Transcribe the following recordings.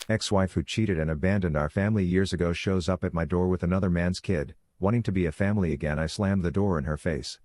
Ex-wife who cheated and abandoned our family years ago shows up at my door with another man's kid, wanting to be a family again. I slammed the door in her face.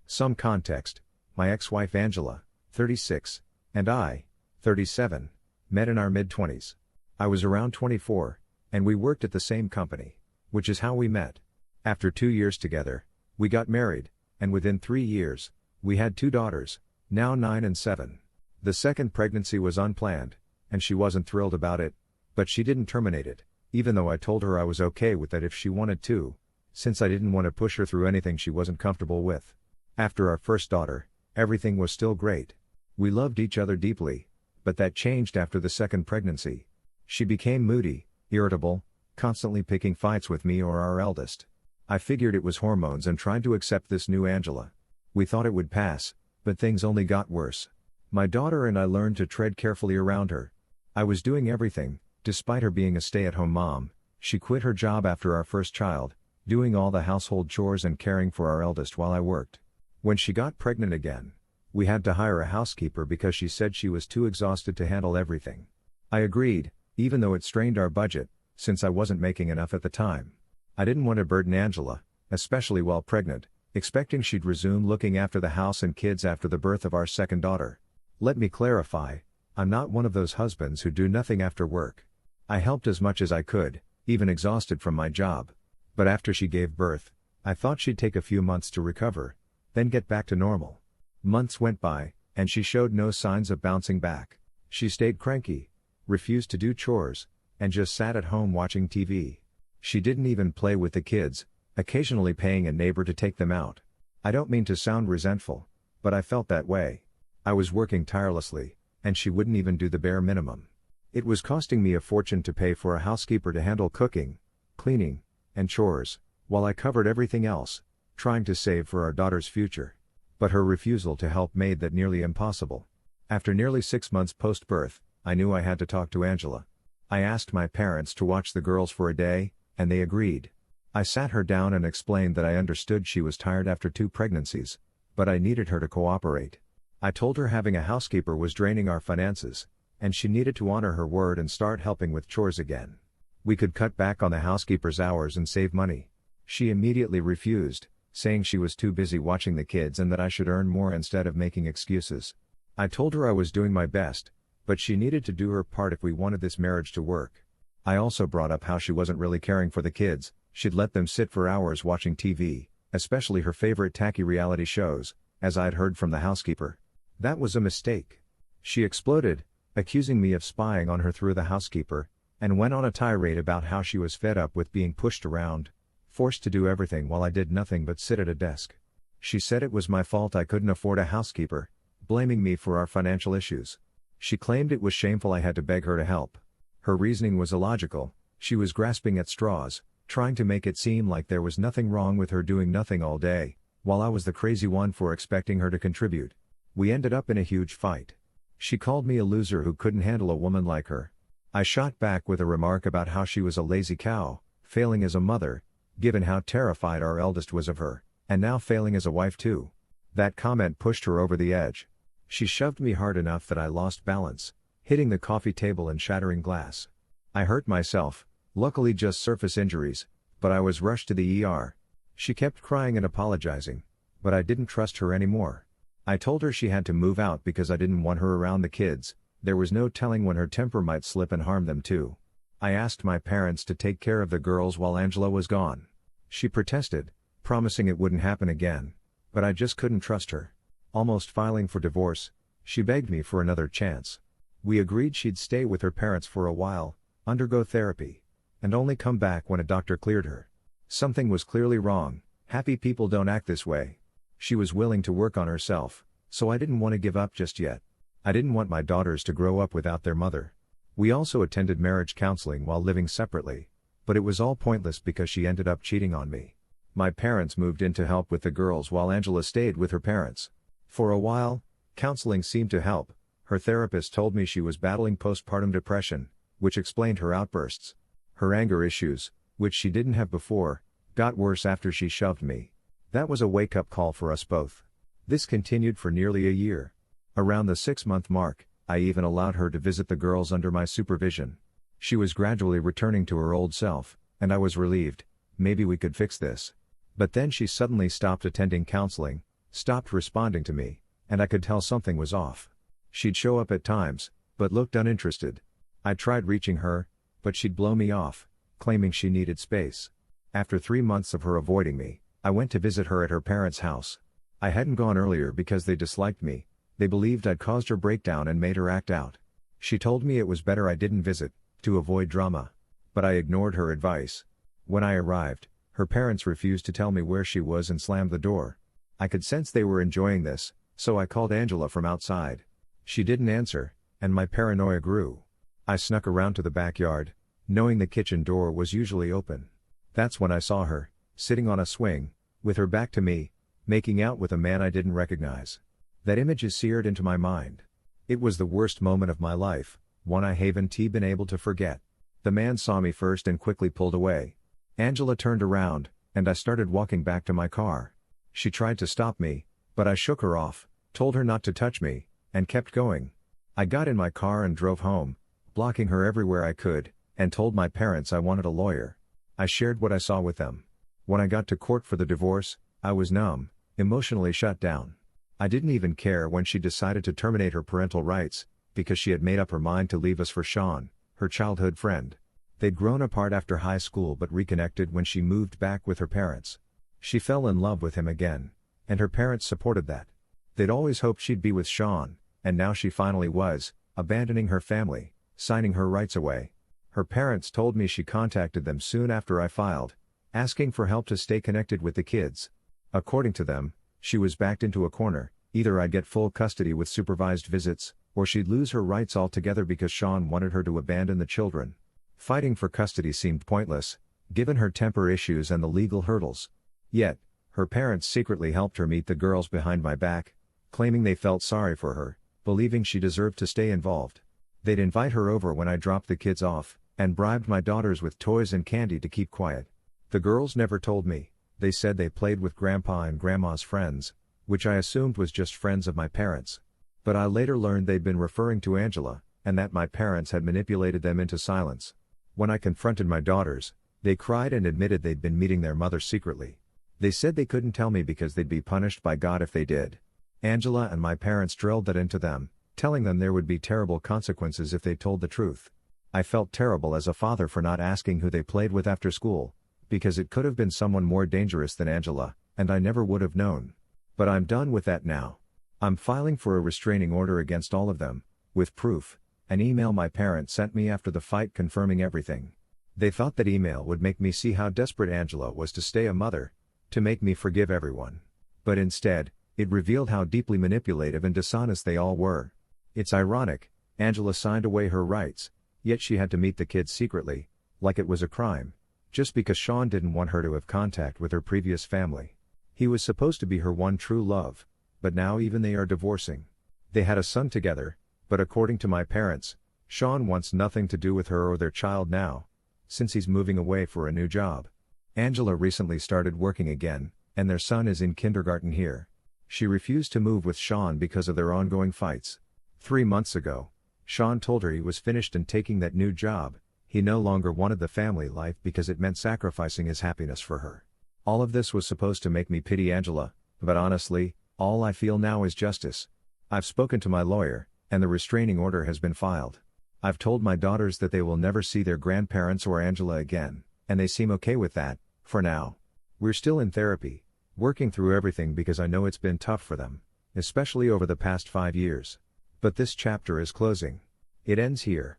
Some context: my ex-wife Angela, 36, and I, 37, met in our mid-20s. I was around 24, and we worked at the same company, which is how we met. After 2 years together, we got married, and within 3 years, we had 2 daughters, now 9 and 7. The second pregnancy was unplanned, and she wasn't thrilled about it, but she didn't terminate it, even though I told her I was okay with that if she wanted to, since I didn't want to push her through anything she wasn't comfortable with. After our first daughter, everything was still great. We loved each other deeply, but that changed after the second pregnancy. She became moody, irritable, constantly picking fights with me or our eldest. I figured it was hormones and tried to accept this new Angela. We thought it would pass, but things only got worse. My daughter and I learned to tread carefully around her. I was doing everything, despite her being a stay-at-home mom. She quit her job after our first child, doing all the household chores and caring for our eldest while I worked. When she got pregnant again, we had to hire a housekeeper because she said she was too exhausted to handle everything. I agreed, even though it strained our budget, since I wasn't making enough at the time. I didn't want to burden Angela, especially while pregnant, expecting she'd resume looking after the house and kids after the birth of our second daughter. Let me clarify, I'm not one of those husbands who do nothing after work. I helped as much as I could, even exhausted from my job. But after she gave birth, I thought she'd take a few months to recover, then get back to normal. Months went by, and she showed no signs of bouncing back. She stayed cranky, refused to do chores, and just sat at home watching TV. She didn't even play with the kids, occasionally paying a neighbor to take them out. I don't mean to sound resentful, but I felt that way. I was working tirelessly, and she wouldn't even do the bare minimum. It was costing me a fortune to pay for a housekeeper to handle cooking, cleaning, and chores, while I covered everything else, trying to save for our daughter's future. But her refusal to help made that nearly impossible. After nearly 6 months post-birth, I knew I had to talk to Angela. I asked my parents to watch the girls for a day, and they agreed. I sat her down and explained that I understood she was tired after 2 pregnancies, but I needed her to cooperate. I told her having a housekeeper was draining our finances, and she needed to honor her word and start helping with chores again. We could cut back on the housekeeper's hours and save money. She immediately refused, saying she was too busy watching the kids and that I should earn more instead of making excuses. I told her I was doing my best, but she needed to do her part if we wanted this marriage to work. I also brought up how she wasn't really caring for the kids. She'd let them sit for hours watching TV, especially her favorite tacky reality shows, as I'd heard from the housekeeper. That was a mistake. She exploded, accusing me of spying on her through the housekeeper, and went on a tirade about how she was fed up with being pushed around, forced to do everything while I did nothing but sit at a desk. She said it was my fault I couldn't afford a housekeeper, blaming me for our financial issues. She claimed it was shameful I had to beg her to help. Her reasoning was illogical. She was grasping at straws, trying to make it seem like there was nothing wrong with her doing nothing all day, while I was the crazy one for expecting her to contribute. We ended up in a huge fight. She called me a loser who couldn't handle a woman like her. I shot back with a remark about how she was a lazy cow, failing as a mother, given how terrified our eldest was of her, and now failing as a wife too. That comment pushed her over the edge. She shoved me hard enough that I lost balance, hitting the coffee table and shattering glass. I hurt myself, luckily just surface injuries, but I was rushed to the ER. She kept crying and apologizing, but I didn't trust her anymore. I told her she had to move out because I didn't want her around the kids. There was no telling when her temper might slip and harm them too. I asked my parents to take care of the girls while Angela was gone. She protested, promising it wouldn't happen again, but I just couldn't trust her. Almost filing for divorce, she begged me for another chance. We agreed she'd stay with her parents for a while, undergo therapy, and only come back when a doctor cleared her. Something was clearly wrong. Happy people don't act this way. She was willing to work on herself, so I didn't want to give up just yet. I didn't want my daughters to grow up without their mother. We also attended marriage counseling while living separately, but it was all pointless because she ended up cheating on me. My parents moved in to help with the girls while Angela stayed with her parents. For a while, counseling seemed to help. Her therapist told me she was battling postpartum depression, which explained her outbursts. Her anger issues, which she didn't have before, got worse after she shoved me. That was a wake-up call for us both. This continued for nearly a year. Around the 6-month mark, I even allowed her to visit the girls under my supervision. She was gradually returning to her old self, and I was relieved. Maybe we could fix this. But then she suddenly stopped attending counseling, stopped responding to me, and I could tell something was off. She'd show up at times, but looked uninterested. I tried reaching her, but she'd blow me off, claiming she needed space. After 3 months of her avoiding me, I went to visit her at her parents' house. I hadn't gone earlier because they disliked me. They believed I'd caused her breakdown and made her act out. She told me it was better I didn't visit, to avoid drama. But I ignored her advice. When I arrived, her parents refused to tell me where she was and slammed the door. I could sense they were enjoying this, so I called Angela from outside. She didn't answer, and my paranoia grew. I snuck around to the backyard, knowing the kitchen door was usually open. That's when I saw her, sitting on a swing, with her back to me, making out with a man I didn't recognize. That image is seared into my mind. It was the worst moment of my life, one I haven't been able to forget. The man saw me first and quickly pulled away. Angela turned around, and I started walking back to my car. She tried to stop me, but I shook her off, told her not to touch me, and kept going. I got in my car and drove home, blocking her everywhere I could, and told my parents I wanted a lawyer. I shared what I saw with them. When I got to court for the divorce, I was numb, emotionally shut down. I didn't even care when she decided to terminate her parental rights, because she had made up her mind to leave us for Sean, her childhood friend. They'd grown apart after high school but reconnected when she moved back with her parents. She fell in love with him again, and her parents supported that. They'd always hoped she'd be with Sean, and now she finally was, abandoning her family, signing her rights away. Her parents told me she contacted them soon after I filed, asking for help to stay connected with the kids. According to them, she was backed into a corner. Either I'd get full custody with supervised visits, or she'd lose her rights altogether because Sean wanted her to abandon the children. Fighting for custody seemed pointless, given her temper issues and the legal hurdles. Yet, her parents secretly helped her meet the girls behind my back, claiming they felt sorry for her, believing she deserved to stay involved. They'd invite her over when I dropped the kids off, and bribed my daughters with toys and candy to keep quiet. The girls never told me. They said they played with Grandpa and Grandma's friends, which I assumed was just friends of my parents. But I later learned they'd been referring to Angela, and that my parents had manipulated them into silence. When I confronted my daughters, they cried and admitted they'd been meeting their mother secretly. They said they couldn't tell me because they'd be punished by God if they did. Angela and my parents drilled that into them, telling them there would be terrible consequences if they told the truth. I felt terrible as a father for not asking who they played with after school, because it could have been someone more dangerous than Angela, and I never would have known. But I'm done with that now. I'm filing for a restraining order against all of them, with proof, an email my parents sent me after the fight confirming everything. They thought that email would make me see how desperate Angela was to stay a mother, to make me forgive everyone. But instead, it revealed how deeply manipulative and dishonest they all were. It's ironic, Angela signed away her rights, yet she had to meet the kids secretly, like it was a crime, just because Sean didn't want her to have contact with her previous family. He was supposed to be her one true love, but now even they are divorcing. They had a son together, but according to my parents, Sean wants nothing to do with her or their child now, since he's moving away for a new job. Angela recently started working again, and their son is in kindergarten here. She refused to move with Sean because of their ongoing fights. 3 months ago, Sean told her he was finished and taking that new job. He no longer wanted the family life because it meant sacrificing his happiness for her. All of this was supposed to make me pity Angela, but honestly, all I feel now is justice. I've spoken to my lawyer, and the restraining order has been filed. I've told my daughters that they will never see their grandparents or Angela again, and they seem okay with that, for now. We're still in therapy, working through everything because I know it's been tough for them, especially over the past 5 years. But this chapter is closing. It ends here.